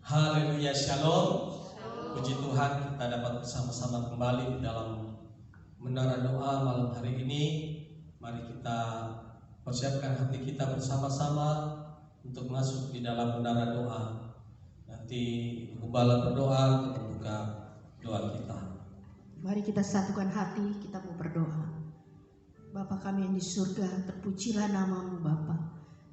Haleluya, shalom. Puji Tuhan, kita dapat bersama-sama kembali di dalam menara doa malam hari ini. Mari kita persiapkan hati kita bersama-sama untuk masuk di dalam menara doa. Nanti gembala berdoa untuk membuka doa kita. Mari kita satukan hati, kita mau berdoa. Bapa kami yang di surga, terpujilah nama-Mu Bapa.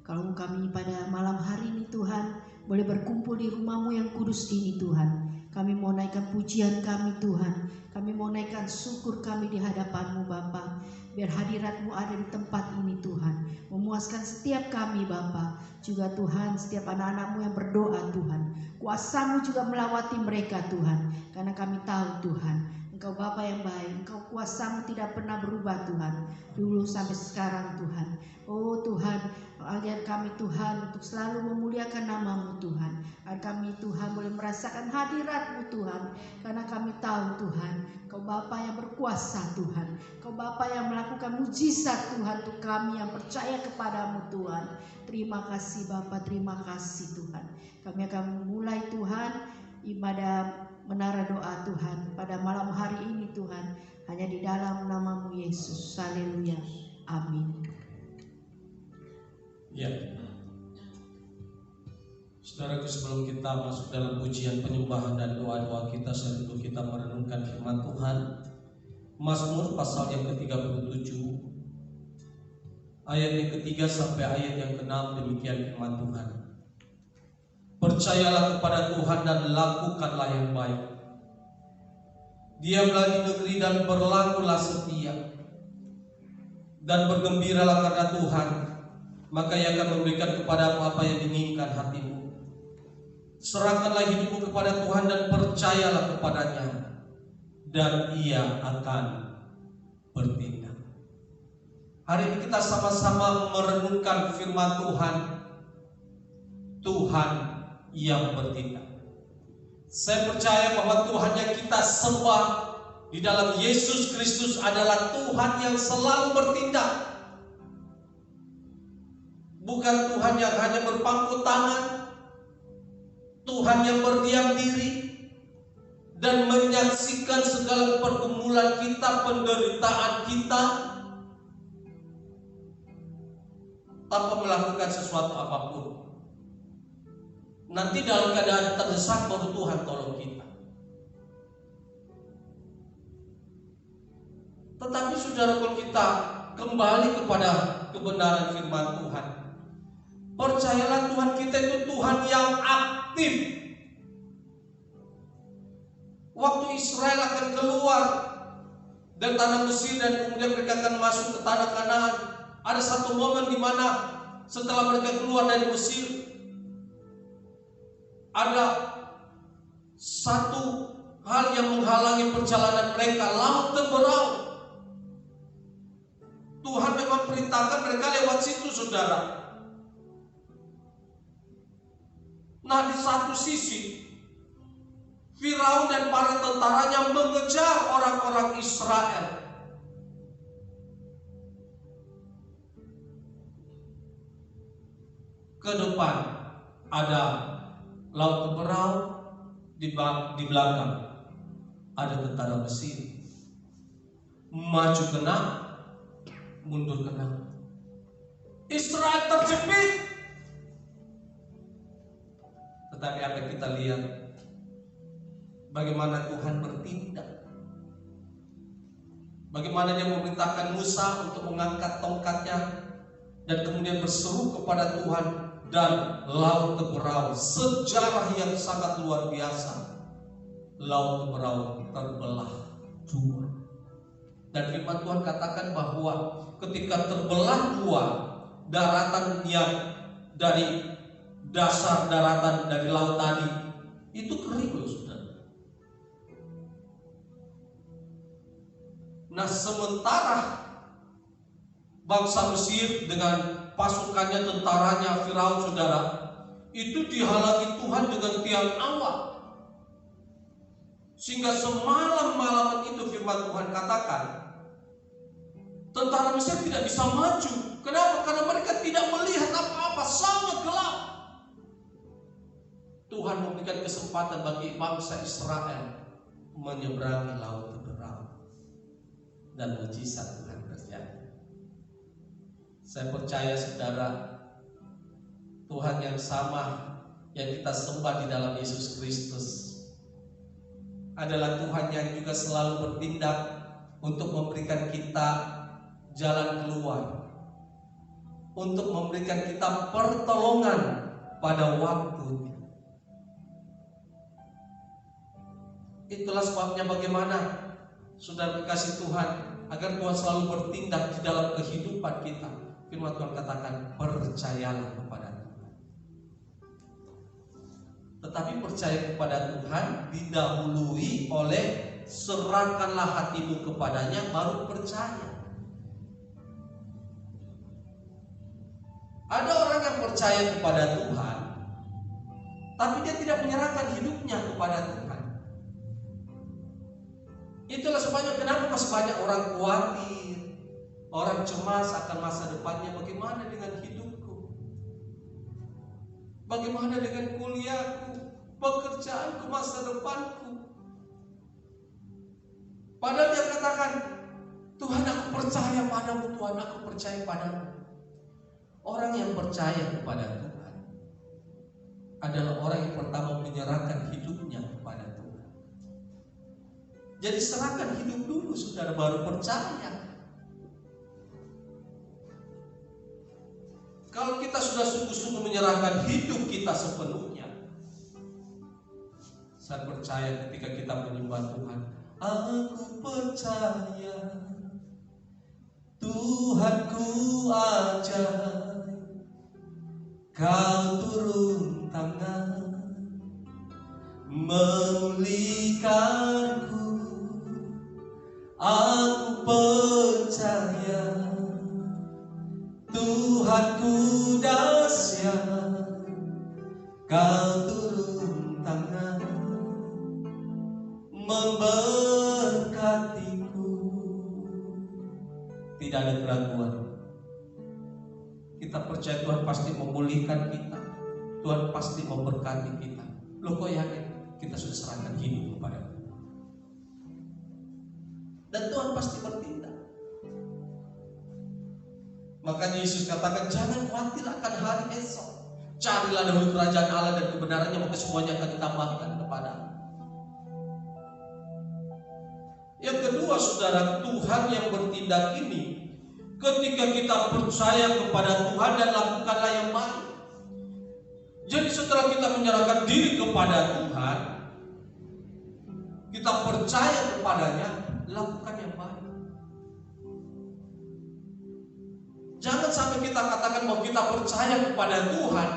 Kalau kami pada malam hari ini Tuhan boleh berkumpul di rumah-Mu yang kudus ini Tuhan, kami mau naikkan pujian kami Tuhan, kami mau naikkan syukur kami di hadapan-Mu Bapa. Biar hadirat-Mu ada di tempat ini Tuhan, memuaskan setiap kami Bapa. Juga Tuhan setiap anak-anak-Mu yang berdoa Tuhan, kuasa-Mu juga melawati mereka Tuhan. Karena kami tahu Tuhan, Engkau Bapa yang baik, Engkau kuasa-Mu tidak pernah berubah Tuhan, dulu sampai sekarang Tuhan. Oh Tuhan, ajar kami Tuhan untuk selalu memuliakan nama-Mu Tuhan. Agar kami Tuhan boleh merasakan hadirat-Mu Tuhan. Karena kami tahu Tuhan, Engkau Bapa yang berkuasa Tuhan. Engkau Bapa yang melakukan mujizat Tuhan untuk kami yang percaya kepadamu Tuhan. Terima kasih Bapa, terima kasih Tuhan. Kami akan memulai Tuhan ibadah menara doa Tuhan pada malam hari ini Tuhan, hanya di dalam nama-Mu Yesus. Haleluya, amin. Ya, saudaraku, sebelum kita masuk dalam pujian penyembahan dan doa-doa kita, sebelum kita merenungkan firman Tuhan, Mazmur pasal yang ke-37 ayat yang ke-3 sampai ayat yang ke-6, demikian firman Tuhan. Percayalah kepada Tuhan dan lakukanlah yang baik. Diamlah di negeri dan berlakulah setia, dan bergembiralah karena Tuhan, maka Ia akan memberikan kepadamu apa yang diinginkan hatimu. Serahkanlah hidupmu kepada Tuhan dan percayalah kepadanya, dan Ia akan bertindak. Hari ini kita sama-sama merenungkan firman Tuhan. Tuhan yang bertindak. Saya percaya bahwa Tuhan yang kita sembah di dalam Yesus Kristus adalah Tuhan yang selalu bertindak. Bukan Tuhan yang hanya berpangku tangan, Tuhan yang berdiam diri dan menyaksikan segala pergumulan kita, penderitaan kita, tanpa melakukan sesuatu apapun. Nanti dalam keadaan terdesak baru Tuhan tolong kita. Tetapi saudara, kalau kita kembali kepada kebenaran firman Tuhan, percayalah Tuhan kita itu Tuhan yang aktif. Waktu Israel akan keluar dari tanah Mesir dan kemudian mereka akan masuk ke tanah Kanaan, ada satu momen di mana setelah mereka keluar dari Mesir, ada satu hal yang menghalangi perjalanan mereka, laut terbelah. Tuhan memang perintahkan mereka lewat situ, saudara. Nah, di satu sisi Firaun dan para tentaranya mengejar orang-orang Israel. Ke depan ada laut terberau, di belakang ada tentara Mesir. Maju kena, mundur kena. Israel terjepit. Tetapi apa yang kita lihat, bagaimana Tuhan bertindak. Bagaimana Dia memerintahkan Musa untuk mengangkat tongkatnya dan kemudian berseru kepada Tuhan, dan laut terberau. Sejarah yang sangat luar biasa. Laut terberau terbelah dua. Dan firman Tuhan katakan bahwa ketika terbelah dua, daratan yang dari dasar daratan dari laut tadi itu kering loh, saudara. Nah, sementara bangsa Mesir dengan pasukannya, tentaranya, Firaun, saudara, itu dihalangi Tuhan dengan tiang awan. Sehingga semalam-malaman itu firman Tuhan katakan, tentara Mesir tidak bisa maju. Kenapa? Karena mereka tidak melihat apa-apa, sangat gelap. Tuhan memberikan kesempatan bagi bangsa Israel menyeberangi laut Teberau, dan mujizat Tuhan terjadi. Saya percaya saudara, Tuhan yang sama yang kita sembah di dalam Yesus Kristus adalah Tuhan yang juga selalu bertindak untuk memberikan kita jalan keluar, untuk memberikan kita pertolongan pada waktunya. Itulah sebabnya bagaimana saudara dikasih Tuhan, agar Tuhan selalu bertindak di dalam kehidupan kita. Firman Tuhan katakan, percayalah kepada Tuhan. Tetapi percaya kepada Tuhan didahului oleh serahkanlah hatimu kepadanya, baru percaya. Ada orang yang percaya kepada Tuhan, tapi dia tidak menyerahkan hidupnya kepada Tuhan. Itulah sebabnya kenapa masih banyak orang khawatir, orang cemas akan masa depannya. Bagaimana dengan hidupku? Bagaimana dengan kuliahku, pekerjaanku, masa depanku? Padahal dia katakan, Tuhan aku percaya padamu, Tuhan aku percaya padamu. Orang yang percaya kepada Tuhan adalah orang yang pertama menyerahkan hidupnya kepada Tuhan. Jadi serahkan hidup dulu, saudara, baru percaya. Kalau kita sudah sungguh-sungguh menyerahkan hidup kita sepenuhnya, saya percaya ketika kita menyembah Tuhan, aku percaya Tuhanku ajaib, Kau turun tangan memulihkanku. Aku percaya Tuhanku dahsyat, Kau turun tangan memberkatiku. Tidak ada keraguan. Kita percaya Tuhan pasti memulihkan kita, Tuhan pasti memberkati kita. Loh, kok yakin? Kita sudah serahkan hidup kepada Tuhan, dan Tuhan pasti bertindak. Makanya Yesus katakan, jangan khawatir akan hari esok, carilah dahulu kerajaan Allah dan kebenarannya, maka semuanya akan ditambahkan kepadamu. Yang kedua, saudara, Tuhan yang bertindak ini ketika kita percaya kepada Tuhan dan lakukanlah yang baik. Jadi setelah kita menyerahkan diri kepada Tuhan, kita percaya kepadanya, lakukan yang baik. Jangan sampai kita katakan bahwa kita percaya kepada Tuhan,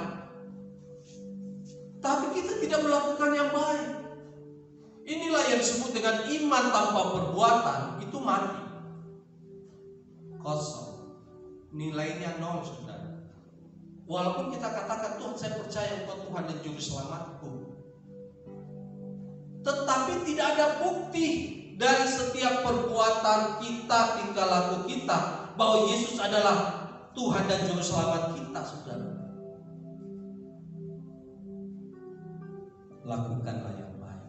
tapi kita tidak melakukan yang baik. Inilah yang disebut dengan iman tanpa perbuatan, itu mati, kosong, nilainya nol, saudara. Walaupun kita katakan, Tuhan saya percaya Engkau Tuhan dan Juru Selamatku, tetapi tidak ada bukti dari setiap perbuatan kita, tingkah laku kita, bahwa Yesus adalah Tuhan dan Juru Selamat kita, saudara. Lakukanlah yang baik.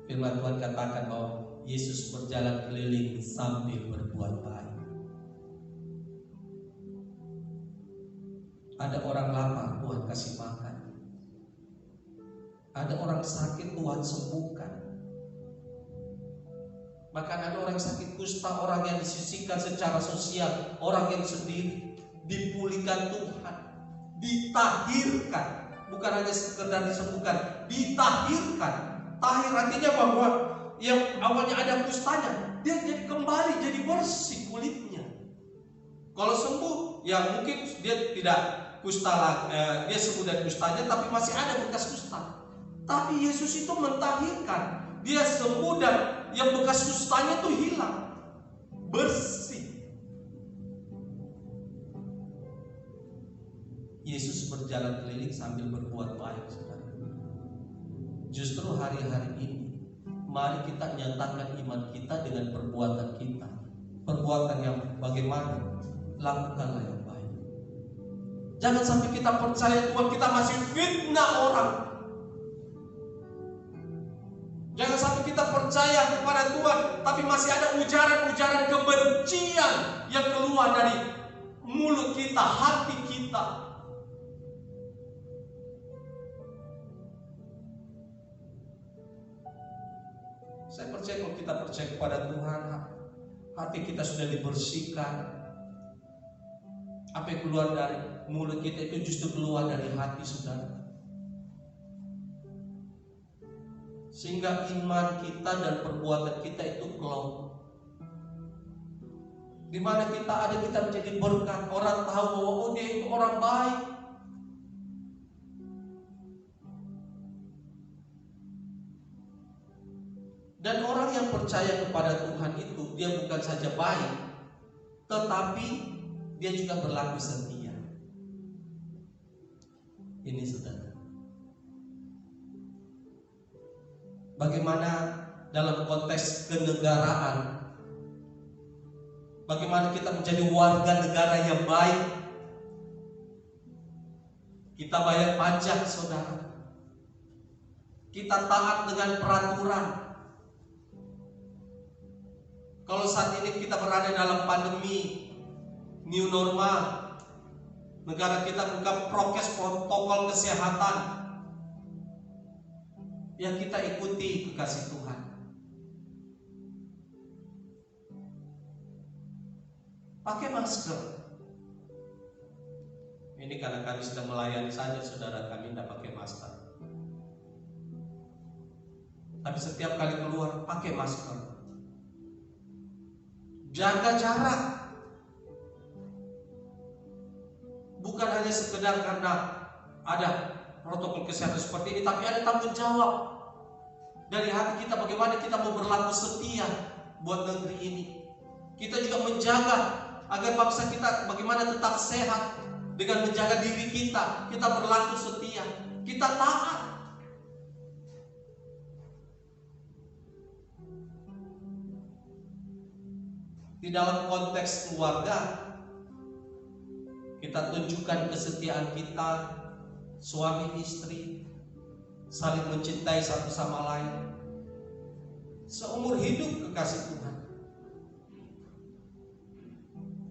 Firman Tuhan katakan bahwa Yesus berjalan keliling sambil berbuat baik. Ada orang lapar, Tuhan kasih makan. Ada orang sakit, Tuhan sembuhkan. Bahkan ada orang sakit kusta, orang yang disisihkan secara sosial, orang yang sendiri, dipulihkan Tuhan, ditahirkan. Bukan hanya sekedar disembuhkan, ditahirkan. Tahir artinya bahwa yang awalnya ada kustanya, dia jadi kembali, jadi bersih kulitnya. Kalau sembuh, ya mungkin dia tidak kusta, dia sembuh dari kustanya, tapi masih ada bekas kusta. Tapi Yesus itu mentahirkan, dia sembuh dan yang bekas kustanya itu hilang, bersih. Yesus berjalan keliling sambil berbuat baik, saudara. Justru hari-hari ini, mari kita nyatakan iman kita dengan perbuatan kita. Perbuatan yang bagaimana? Lakukanlah yang baik. Jangan sampai kita percaya Tuhan, kita masih fitnah orang. Jangan sampai kita percaya kepada Tuhan, tapi masih ada ujaran-ujaran kebencian yang keluar dari mulut kita, hati kita. Saya percaya kalau kita percaya kepada Tuhan, hati kita sudah dibersihkan. Apa yang keluar dari mulut kita itu justru keluar dari hati, saudara. Sehingga iman kita dan perbuatan kita itu klop. Di mana kita ada, kita menjadi berkat. Orang tahu bahwa oh, dia itu orang baik. Dan orang yang percaya kepada Tuhan itu, dia bukan saja baik, tetapi dia juga berlaku setia. Ini saudara. Bagaimana dalam konteks kenegaraan, bagaimana kita menjadi warga negara yang baik. Kita bayar pajak, saudara. Kita taat dengan peraturan. Kalau saat ini kita berada dalam pandemi new normal, negara kita buka prokes, protokol kesehatan, yang kita ikuti kekasih Tuhan. Pakai masker. Ini karena kami sedang melayani saja, saudara, kami tidak pakai masker. Tapi setiap kali keluar pakai masker. Jaga jarak. Bukan hanya sekedar karena ada protokol kesehatan seperti ini, tapi ada tanggung jawab dari hati kita bagaimana kita mau berlaku setia buat negeri ini. Kita juga menjaga agar bangsa kita bagaimana tetap sehat dengan menjaga diri kita. Kita berlaku setia, kita taat. Di dalam konteks keluarga, kita tunjukkan kesetiaan kita, suami istri, saling mencintai satu sama lain seumur hidup kekasih Tuhan.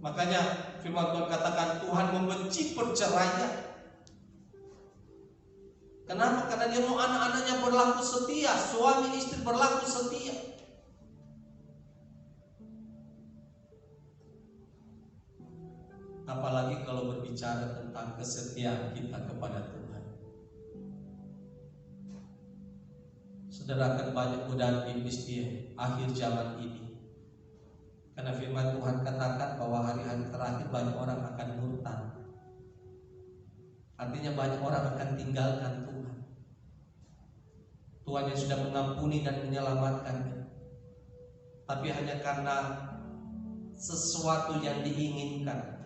Makanya firman Tuhan katakan Tuhan membenci perceraian. Kenapa? Karena dia mau anak-anaknya berlaku setia, suami istri berlaku setia. Apalagi kalau berbicara tentang kesetiaan kita kepada Tuhan. Saudara, akan banyak godaan iblis di akhir zaman ini. Karena firman Tuhan katakan bahwa hari-hari terakhir banyak orang akan murtad. Artinya banyak orang akan tinggalkan Tuhan. Tuhan yang sudah mengampuni dan menyelamatkannya, tapi hanya karena sesuatu yang diinginkan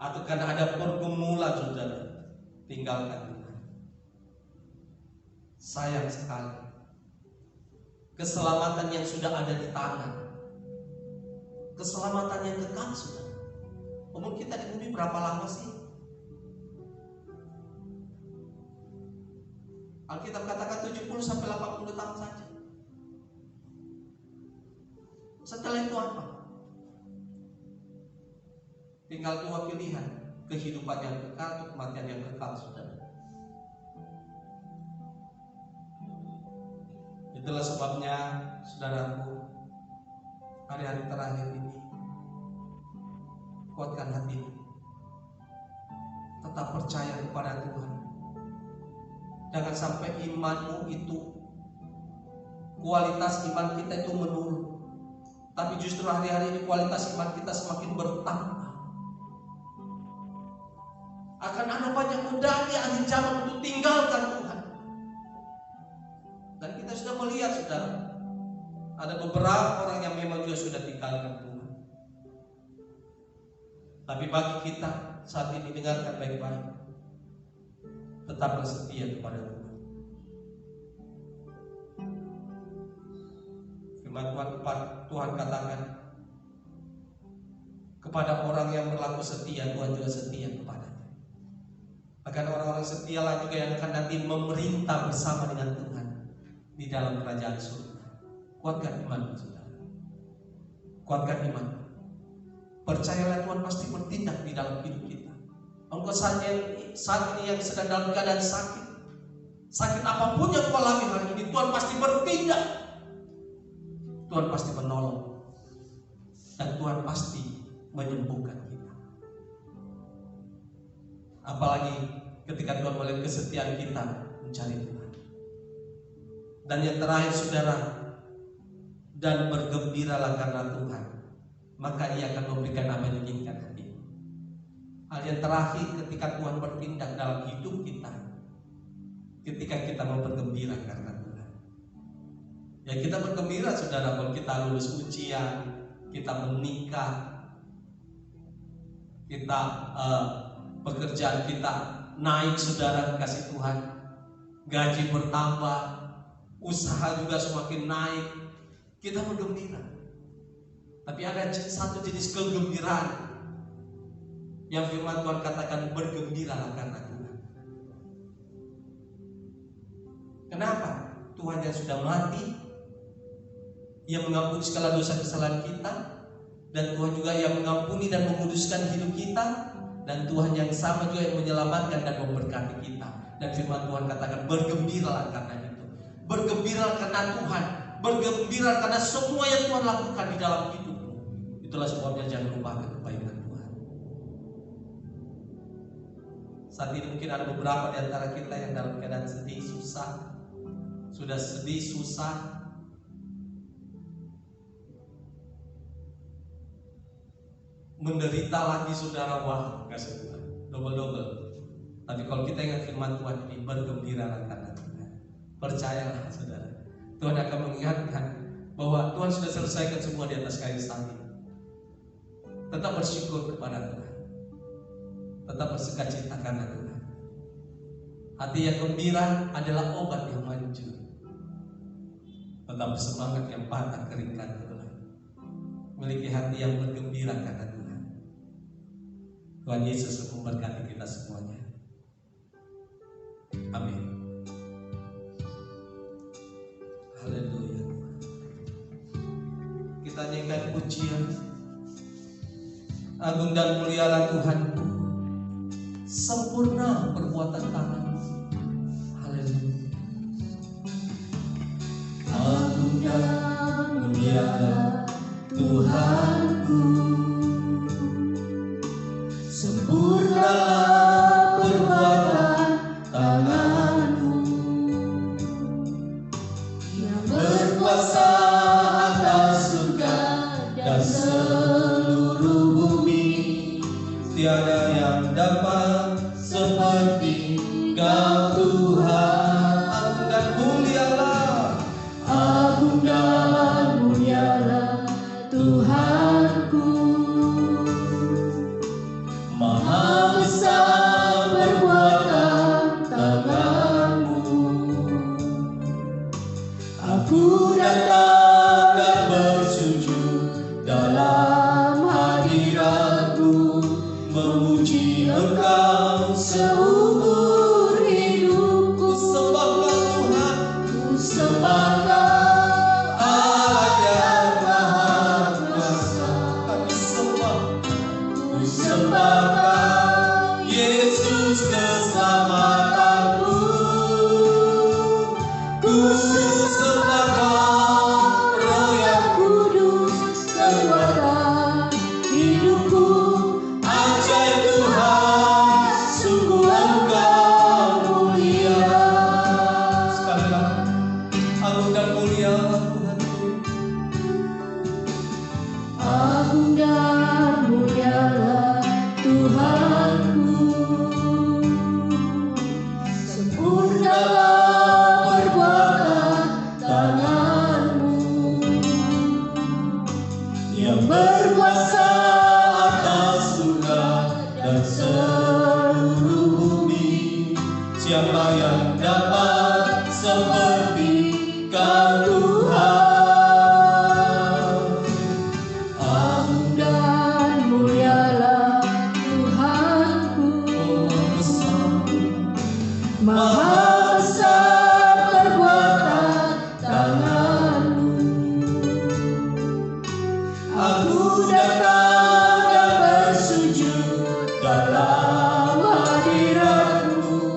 atau karena ada pergumulan, saudara, tinggalkan Tuhan. Sayang sekali. Keselamatan yang sudah ada di tangan, keselamatan yang kekal, saudara. Umur kita di bumi berapa lama sih? Alkitab katakan 70 sampai 80 tahun saja. Setelah itu apa? Tinggal dua pilihan, kehidupan yang kekal atau kematian yang kekal, saudara. Itulah sebabnya, saudaraku, hari-hari terakhir ini kuatkan hatimu, tetap percaya kepada Tuhan. Jangan sampai imanmu itu, kualitas iman kita itu menurun, tapi justru hari-hari ini kualitas iman kita semakin bertambah. Akan ada banyak godaan di akhir zaman untuk tinggalkan Tuhan. Dan kita sudah melihat, saudara, ada beberapa orang yang memang juga sudah tinggalkan Tuhan. Tapi bagi kita saat ini, dengarkan baik-baik, tetaplah setia kepada Tuhan. Firman Tuhan katakan, kepada orang yang berlaku setia, Tuhan juga setia kepadanya. Akan orang-orang setialah juga yang akan nanti memerintah bersama dengan Tuhan di dalam kerajaan surga. Kuatkan iman, saudara. Kuatkan iman. Percayalah Tuhan pasti bertindak di dalam hidup kita. Engkau saat ini yang sedang dalam keadaan sakit, sakit apapun yang kau alami hari ini, Tuhan pasti bertindak. Tuhan pasti menolong. Dan Tuhan pasti menyembuhkan kita. Apalagi ketika Tuhan melihat kesetiaan kita mencari Tuhan. Dan yang terakhir, saudara, dan bergembiralah karena Tuhan, maka Ia akan memberikan apa yang diinginkan hatimu. Hal yang terakhir, ketika Tuhan bertindak dalam hidup kita, ketika kita mau bergembira karena Tuhan. Ya, kita bergembira, saudara, kalau kita lulus ujian, kita menikah, kita pekerjaan kita naik, saudara, kasih Tuhan, gaji bertambah, usaha juga semakin naik, kita bergembira. Tapi ada satu jenis kegembiraan yang firman Tuhan katakan, bergembiralah karena Tuhan. Kenapa? Tuhan yang sudah mati, yang mengampuni segala dosa kesalahan kita, dan Tuhan juga yang mengampuni dan menguduskan hidup kita, dan Tuhan yang sama juga yang menyelamatkan dan memberkati kita. Dan firman Tuhan katakan, bergembiralah karena itu. Bergembiralah karena Tuhan, bergembira karena semua yang Tuhan lakukan di dalam hidupmu. Itulah sebabnya jangan lupakan kebaikan Tuhan. Saat ini mungkin ada beberapa di antara kita yang dalam keadaan sedih, susah. Sudah sedih, susah, menderita lagi, saudara. Wah, kasih Tuhan, double-double. Tapi kalau kita ingat firman Tuhan ini, bergembiralah karena Tuhan. Percayalah, saudara, Tuhan akan mengingatkan bahwa Tuhan sudah selesaikan semua di atas kayu salib. Tetap bersyukur kepada Tuhan, tetap bersukacita karena Tuhan. Hati yang gembira adalah obat yang manjur. Tetap bersemangat yang patah kering karena Tuhan. Memiliki hati yang bergembira karena Tuhan. Tuhan Yesus memberkati kita semuanya. Amin. Haleluya. Kita nyanyikan pujian. Agung dan mulialah Tuhanku, sempurna perbuatan tangan. Haleluya. Agung dan mulialah Tuhanku, sempurna perbuatan tangan-Mu, yang berkuasa atas surga dan seluruh bumi. Tiada yang dapat seperti Kau Tuhan. Agung dan mulialah, agung dan mulialah Tuhanku, maha besar perbuatan tangan-Mu. Aku datang dan bersujud dalam hadirat-Mu, memuji Engkau seumur hidupku. Sembahkan Tuhan, ku sembahkan Allah yang Maha Kuasa. Kami sembah, ku sembahkan Yesus keselamatanku. Ku sembahkan Roh yang Kudus kekuatan hidupku. Ajaib Tuhan, sungguh Engkau mulia. Sekali lagi, agung dan mulia Tuhanku. Agung dan mulialah Tuhanku, sempurnalah perbuatan tangan-Mu, yang berkuasa atas surga dan seluruh bumi. Siapa yang dapat seperti Kau Tuhan? Agung dan mulialah Tuhanku, oh, besar Maha besar perbuatan tangan-Mu. Aku datang dan bersujud dalam hadirat-Mu,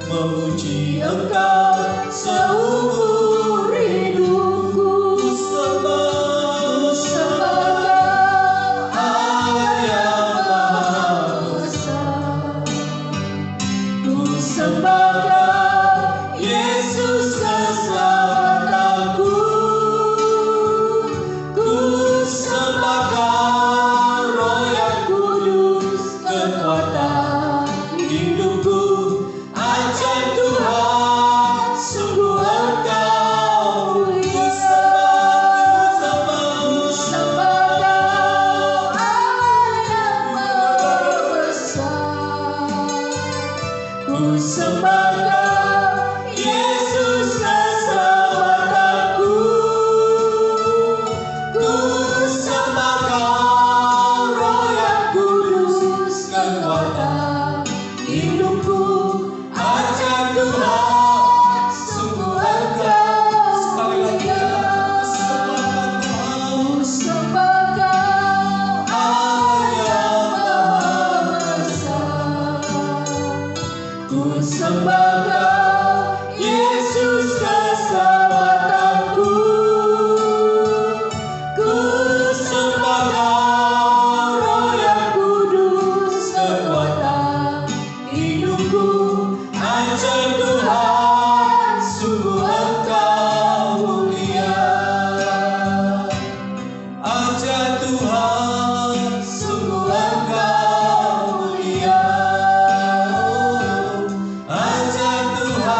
memuji Engkau seumur hidupku. Ku sembah Allah yang Maha Besar. Ku sembah Yesus keselamatanku. Ku sembah Roh yang Kudus kekuatan hidupku. Ajar Tuhan, sungguh Engkau mulia. Ku sembah Allah yang Maha Besar. Ku sembah Yesus keselamatanku. Ku sembah Roh yang Kudus kekuatan hidupku. Ajar Tuhan, sungguh Engkau mulia. Ku sembah Allah yang Maha Besar. Ku sembah Yesus keselamatanku. Ku sembah Roh yang Kudus kekuatan hidupku. Ajar Tuhan, sungguh Engkau mulia. Ajar Tuhan, sungguh Engkau mulia. Ajar Tuhan,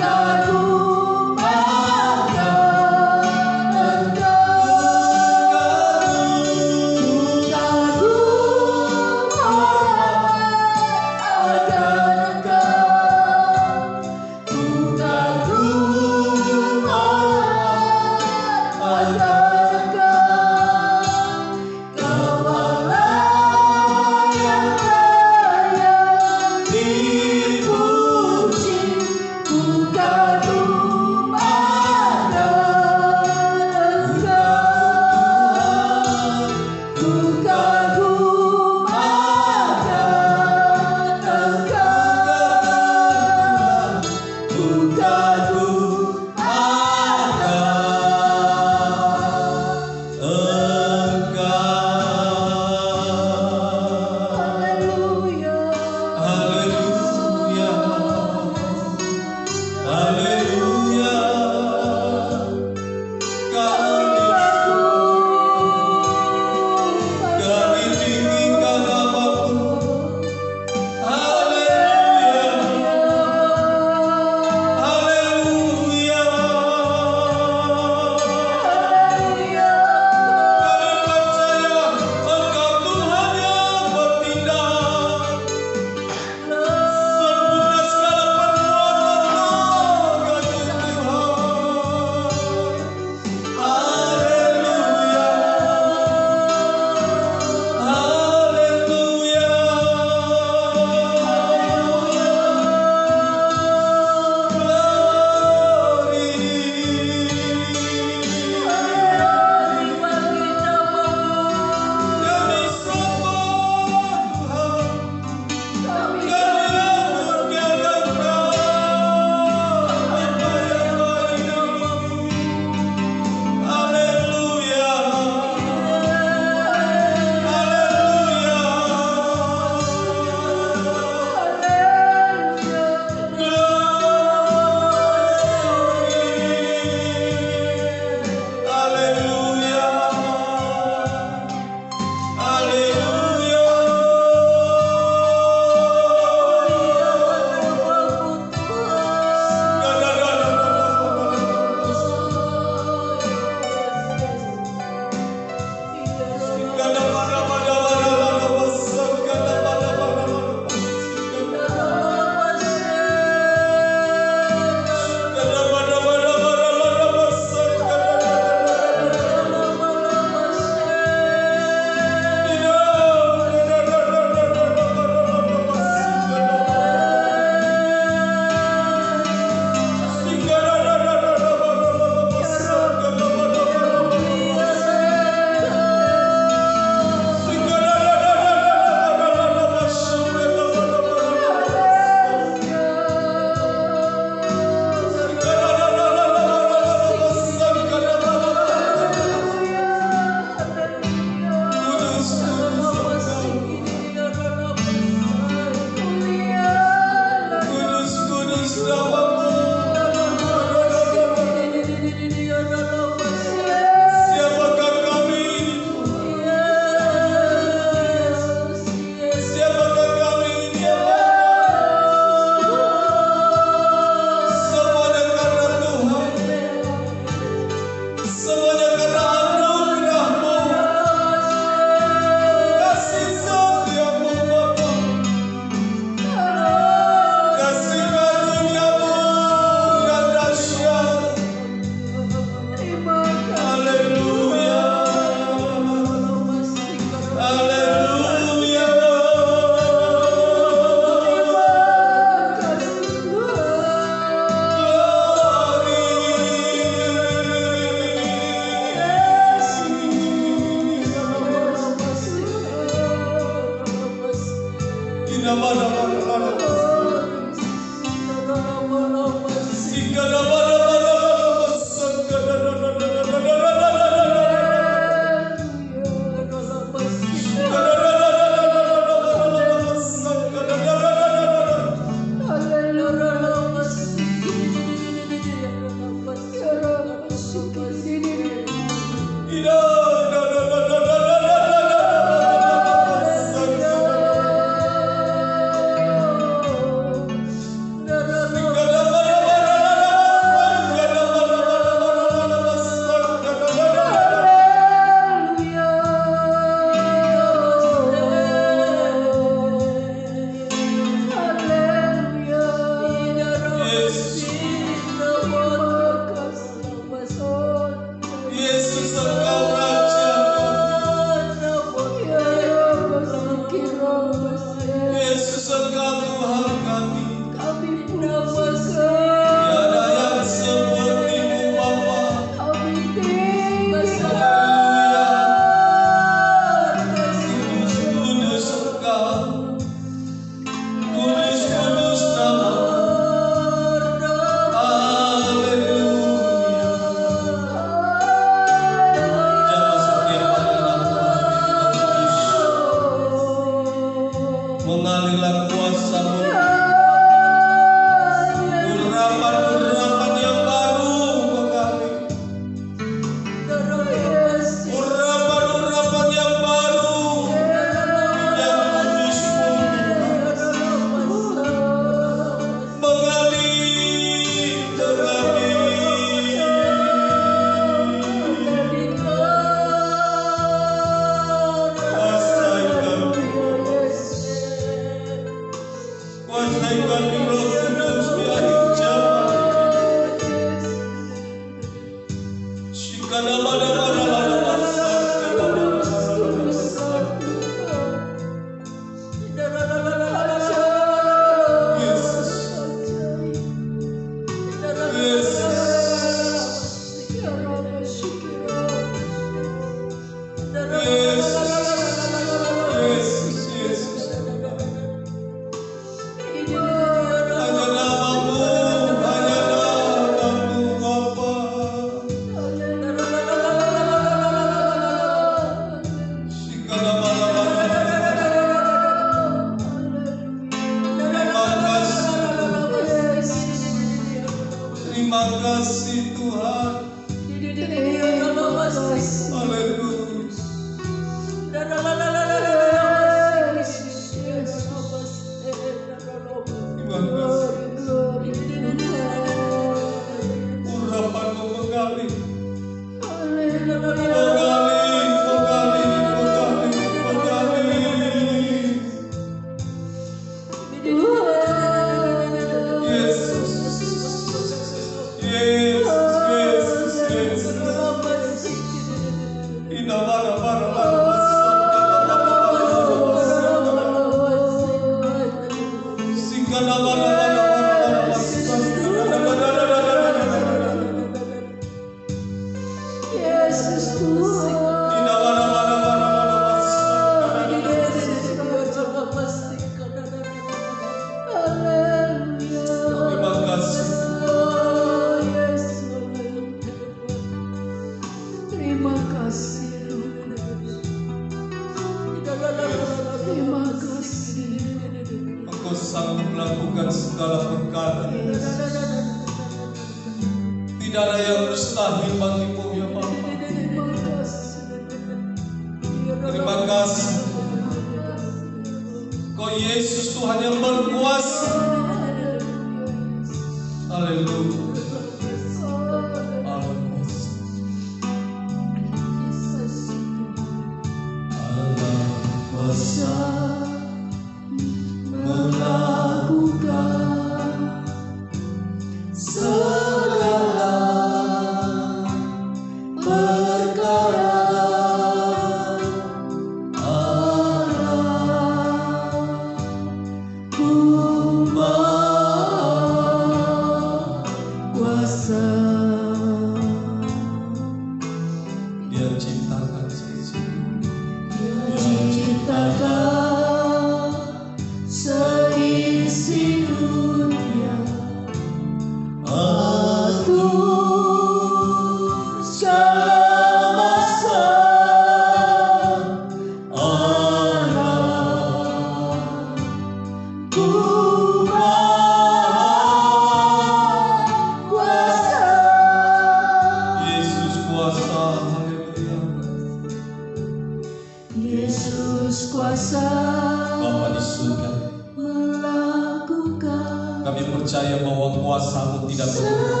percaya bahwa kuasa-Mu tidak berubah.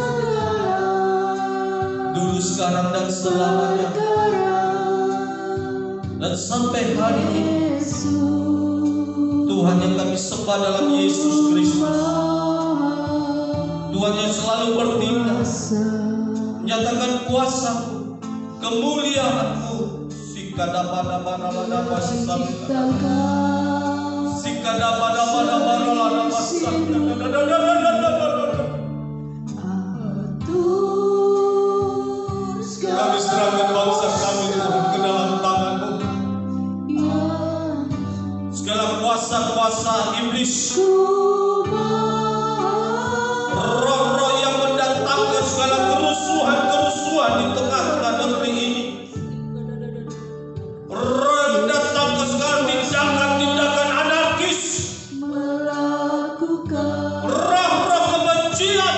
Dulu, sekarang, dan selamanya. Dan sampai hari ini, Tuhan yang kami sembah dalam Yesus Kristus, Tuhan yang selalu bertindak, menyatakan kuasa-Mu, kemuliaan-Mu. Kami serahkan bangsa kami, Tuhan, ke dalam tangan-Mu. Segala kuasa-kuasa iblis, roh-roh yang mendatangkan segala kerusuhan di tengah-tengah negeri ini, roh yang mendatangkan segala tindakan anarkis, roh-roh kebencian,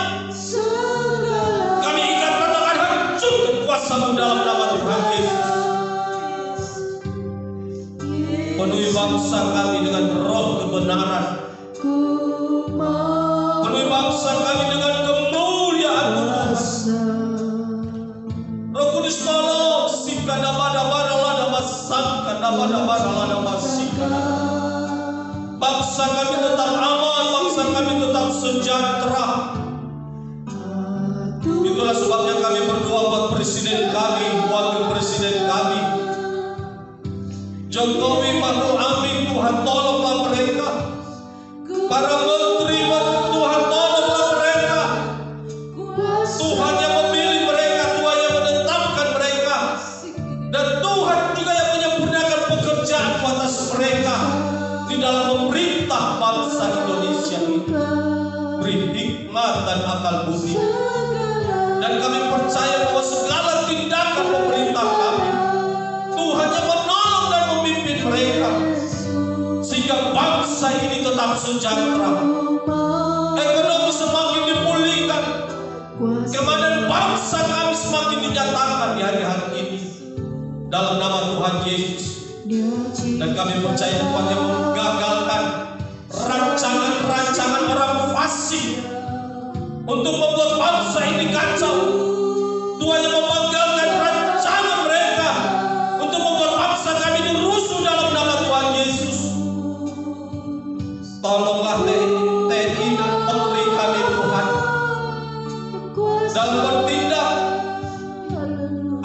kami ikat katakan hancurkan kuasa-Mu dalam nama Tuhan Yesus. Penuhi bangsa kami dengan roh kebenaran, penuhi bangsa kami dengan kemuliaan-Mu, Tuhan. Roh Kudus, tolong bangsa kami tetap aman, bangsa kami tetap sejahtera. Itulah sebabnya kami berdoa buat presiden kami, wakil presiden kami, Jokowi, Maruf Amin. Tuhan, tolonglah mereka. Para menteri, Tuhan, tolonglah mereka. Tuhan yang memilih mereka, Tuhan yang menetapkan mereka, dan Tuhan juga yang menyempurnakan pekerjaan atas mereka di dalam memerintah bangsa Indonesia ini. Beri hikmat dan akal budi, dan kami percaya bahwa segala tindakan pemerintah kami, Tuhan yang menolong dan memimpin mereka, sehingga bangsa ini tetap sejahtera, ekonomi semakin dipulihkan, keamanan bangsa kami semakin dinyatakan di hari-hari ini dalam nama Tuhan Yesus. Dan kami percaya Tuhan yang menggagalkan rancangan-rancangan orang fasik untuk membuat bangsa ini kacau. Tuhan yang menggagalkan rancangan mereka untuk membuat bangsa kami ini rusuh dalam nama Tuhan Yesus. Tolonglah TNI dan Polri kami, Tuhan, dalam bertindak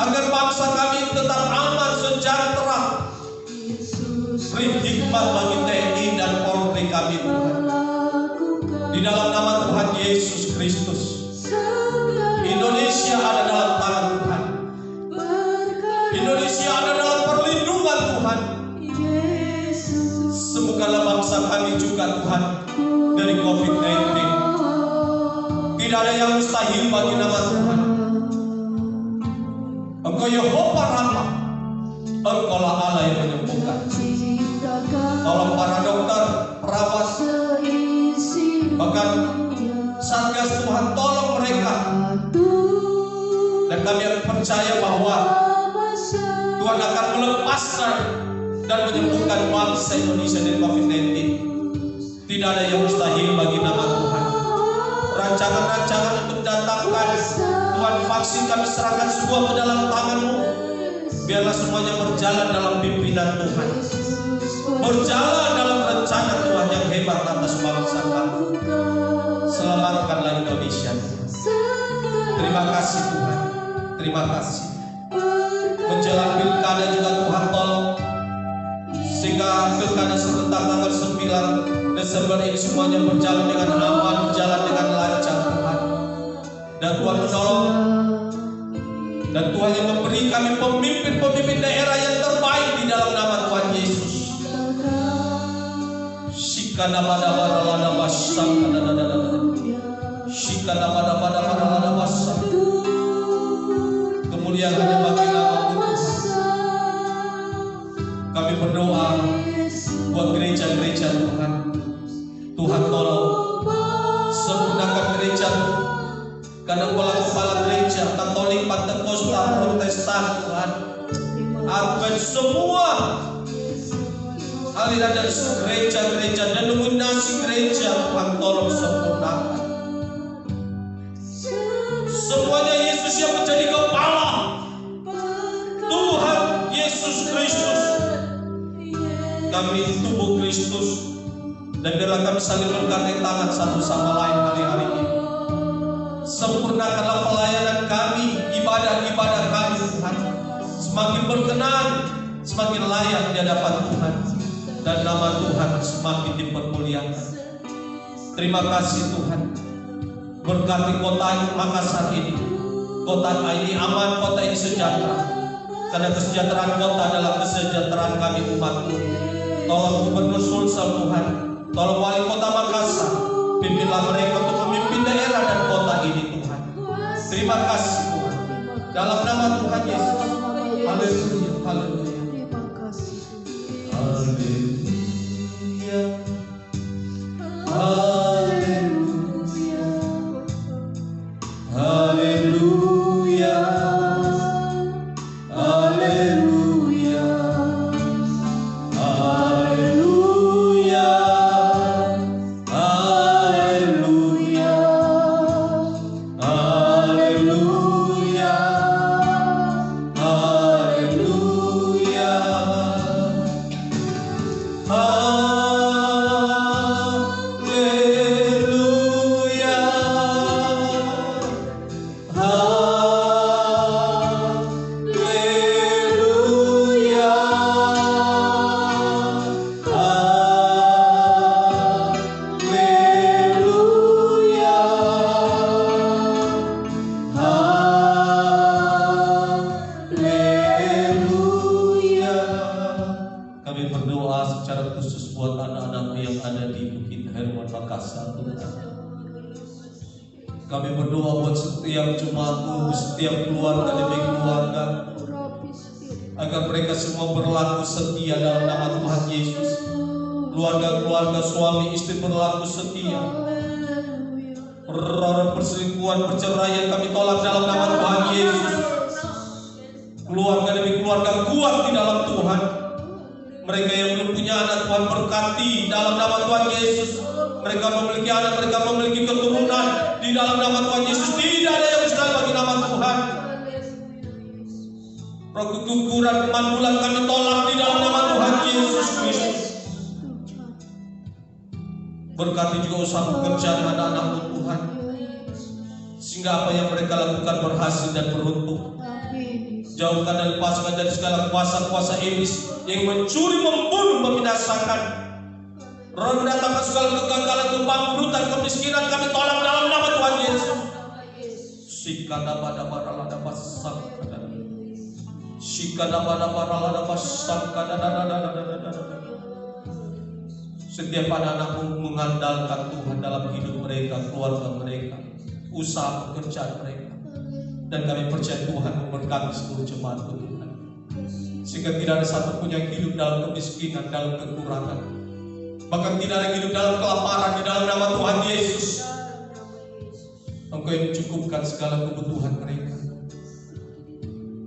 agar bangsa kami tetap aman, sejahtera. Beri hikmat bagi TNI dan Polri kami, Tuhan, di dalam nama Tuhan Yesus Kristus. Indonesia ada dalam tangan Tuhan. Indonesia ada dalam perlindungan Tuhan. Sembuhkanlah bangsa kami juga, Tuhan, dari COVID-19. Tidak ada yang mustahil bagi nama Tuhan. Engkau Yehova Rafa, Engkaulah Allah yang menyembuhkan. Tolong para dokter, perawat, bahkan Satgas, Tuhan, tolong mereka. Dan kami percaya bahwa Tuhan akan melepaskan dan menyembuhkan bangsa Indonesia dari COVID-19. Tidak ada yang mustahil bagi nama Tuhan. Rancangan-rancangan untuk datangkan, Tuhan, vaksin kami serahkan semua ke dalam tangan-Mu. Biarlah semuanya berjalan dalam pimpinan Tuhan, berjalan dalam rencana Tuhan yang hebat atas bangsa kami. Selamatkanlah Indonesia. Terima kasih Tuhan, terima kasih. Menjelang pilkada juga Tuhan, tolong sehingga pilkada serentak tanggal 9 Desember ini semuanya berjalan dengan aman, berjalan dengan lancar, Tuhan. Dan Tuhan menolong, dan Tuhan yang memberi kami pemimpin-pemimpin daerah yang terbaik di dalam nama Tuhan Yesus. Kemuliaan hanya bagi nama Tuhan. Kami berdoa buat gereja-gereja Tuhan. Tuhan tolong sempurnakan gereja, karena kepala gereja Katolik, Pentakosta, Protestan, Tuhan, Advent, semua aliran dari gereja-gereja, denominasi gereja, Tuhan tolong sempurnakan. kami tubuh Kristus, dan biarlah kami saling bergandeng tangan satu sama lain hari-hari ini. Sempurnakanlah pelayanan kami, ibadah-ibadah kami Tuhan, semakin berkenan, semakin layak di hadapan Tuhan, dan nama Tuhan semakin dipermuliakan. Terima kasih Tuhan. Berkati kota Makassar ini, kota ini aman, kota ini sejahtera, karena kesejahteraan kota adalah kesejahteraan kami umat-Mu. Tolong Gubernur Sulsel Tuhan, tolong Wali Kota Makassar, pimpinlah mereka untuk memimpin daerah dan kota ini Tuhan. Terima kasih Tuhan, dalam nama Tuhan Yesus. Haleluya, haleluya. Terima kasih. Haleluya, haleluya, haleluya, haleluya, haleluya, haleluya, haleluya, haleluya. Kami berdoa secara khusus buat anak-anakmu yang ada di Bukit Hermon Makassar. Kami berdoa buat setiap jemaatmu, setiap keluarga demi keluarga, agar mereka semua berlaku setia dalam nama Tuhan Yesus. Keluarga-keluarga suami istri berlaku setia. Orang perselingkuhan, perceraian kami tolak dalam nama Tuhan Yesus. Keluarga demi keluarga kuat di dalam Tuhan. Mereka yang belum punya anak Tuhan berkati dalam nama Tuhan Yesus. Mereka memiliki anak, mereka memiliki keturunan di dalam nama Tuhan Yesus. Tidak ada yang mustahil bagi nama Tuhan. Roh keguguran, kemandulan kami tolak di dalam nama Tuhan Yesus Kristus. Berkati juga usaha pekerjaan anak-anakmu Tuhan, sehingga apa yang mereka lakukan berhasil dan beruntung. Jauhkan dan lepaskan dari segala kuasa-kuasa iblis yang mencuri, membunuh, membinasakan. Roh mendatangkan segala kegagalan, kebangkrutan, kemiskinan kami tolak dalam nama Tuhan Yesus. Setiap anak-anakmu mengandalkan Tuhan dalam hidup mereka, keluarga mereka, usaha pekerjaan mereka. Dan kami percaya Tuhan memberkati seluruh jemaat Tuhan, sehingga tidak ada satupun yang hidup dalam kemiskinan, dalam kekurangan, bahkan tidak ada yang hidup dalam kelaparan di dalam nama Tuhan Yesus. Engkau yang mencukupkan segala kebutuhan mereka.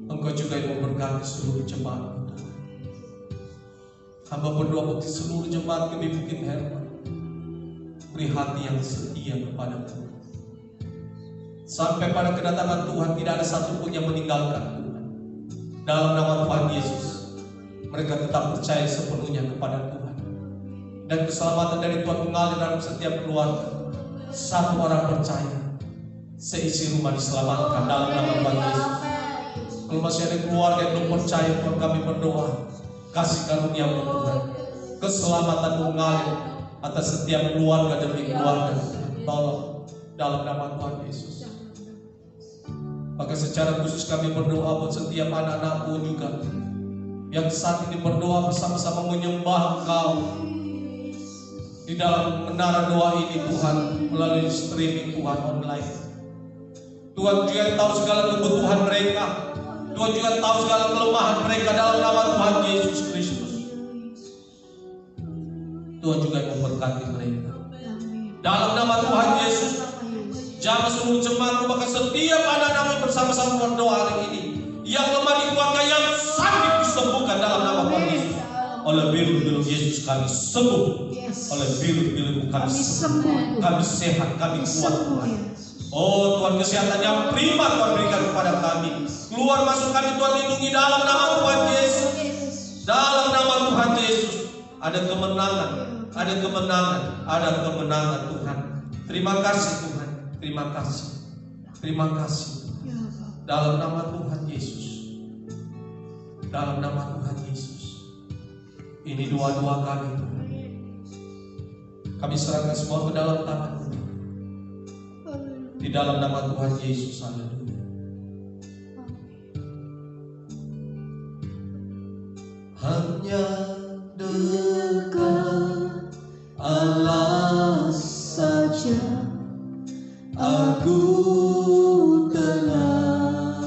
Engkau juga yang memberkati seluruh jemaat Tuhan. Hamba berdoa bagi seluruh jemaat di Bukit Hermon, beri hati yang setia kepada Tuhan. Sampai pada kedatangan Tuhan tidak ada satupun yang meninggalkan Tuhan. Dalam nama Tuhan Yesus, mereka tetap percaya sepenuhnya kepada Tuhan. Dan keselamatan dari Tuhan mengalir dalam setiap keluarga. Satu orang percaya, seisi rumah diselamatkan dalam nama Tuhan Yesus. Kalau masih ada keluarga yang belum percaya, Tuhan kami berdoa, kasih karunia-Mu Tuhan, keselamatan mengalir atas setiap keluarga demi keluarga. Tolong dalam nama Tuhan Yesus. Maka secara khusus kami berdoa buat setiap anak-anakmu juga yang saat ini berdoa bersama-sama menyembah Engkau di dalam menara doa ini Tuhan, melalui streaming Tuhan online. Tuhan juga tahu segala kebutuhan mereka. Tuhan juga tahu segala kelemahan mereka dalam nama Tuhan Yesus Kristus. Tuhan juga memberkati mereka dalam nama Tuhan Yesus. Jangan seluruh jemaat, maka setiap anak-anak bersama-sama berdoa hari ini, yang lemah di keluarga, yang sakit disembuhkan dalam nama Tuhan Yesus. Oleh biru-biru Yesus kami sembuh. Oleh biru-biru kami sembuh. Kami sehat, kami kuat Tuhan. Oh Tuhan, kesehatan yang prima Tuhan berikan kepada kami. Keluar masuk kami Tuhan lindungi dalam nama Tuhan Yesus. Dalam nama Tuhan Yesus. ada kemenangan, ada kemenangan, ada kemenangan Tuhan. Terima kasih Tuhan, terima kasih, terima kasih. Dalam nama Tuhan Yesus, dalam nama Tuhan Yesus, ini doa-doa kami Tuhan. Kami serahkan semua ke dalam tangan Tuhan. Di dalam nama Tuhan Yesus, haleluya. Hanya dekat Allah saja aku tenang,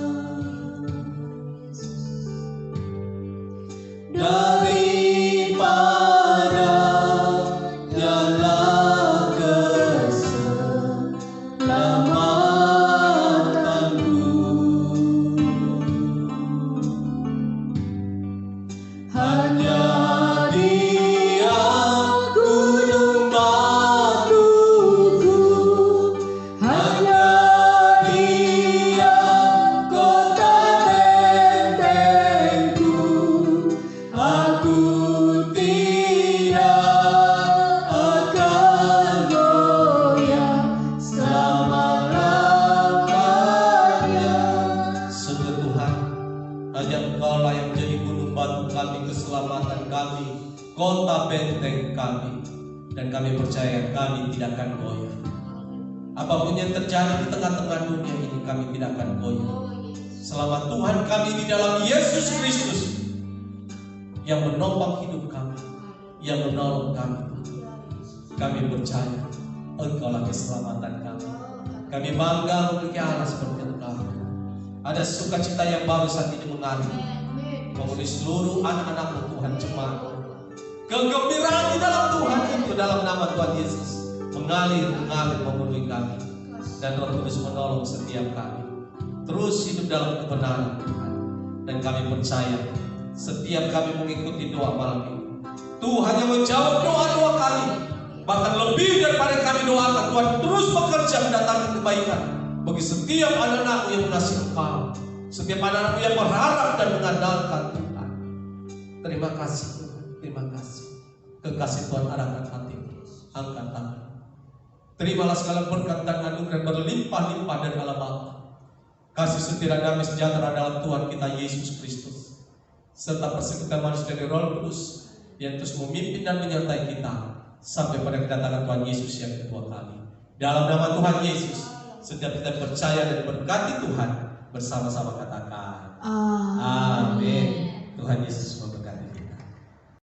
daripada nyala keselamatanku. Hanya Dia gunung batuku, hanya Dia kota bentengku. Aku tidak akan goyah selama-lamanya. Sungguh Tuhan, hanya Engkau-lah yang menjadi gunung batu kami, keselamatan kami, kota benteng kami. Dan kami percaya kami tidak akan goyah. Apapun yang terjadi di tengah-tengah dunia ini, kami tidak akan goyah. Selama Tuhan kami di dalam Yesus Kristus yang menopang hidup kami, yang menolong kami, kami percaya Engkau-lah keselamatan kami. Kami bangga memiliki Allah seperti Engkau. Ada sukacita yang baru saat ini mengalir memenuhi seluruh anak-anak-Mu Tuhan jemaat. Kegembiraan di dalam Tuhan itu dalam nama Tuhan Yesus mengalir memenuhi kami. Dan Roh Kudus menolong setiap kami terus hidup dalam kebenaran Tuhan. Dan kami percaya setiap kami mengikuti doa malam ini, Tuhan yang menjawab doa-doa kami. Bahkan lebih daripada kami doakan, Tuhan terus bekerja mendatangkan kebaikan bagi setiap anak-anak-Mu yang mengasihi Engkau, setiap anak-anak-Mu yang berharap dan mengandalkan Tuhan. Terima kasih Tuhan, terima kasih. Kekasih Tuhan arahkan hati, angkat tangan. Terimalah segala berkat dan anugerah berlimpah-limpah dari Allah Bapa, kasih setia damai sejahtera dalam Tuhan kita Yesus Kristus, serta persekutuan manusia dari Roh Kudus yang terus memimpin dan menyertai kita sampai pada kedatangan Tuhan Yesus yang kedua kali. Dalam nama Tuhan Yesus, setiap kita percaya dan berkati Tuhan, bersama-sama katakan Amin. Tuhan Yesus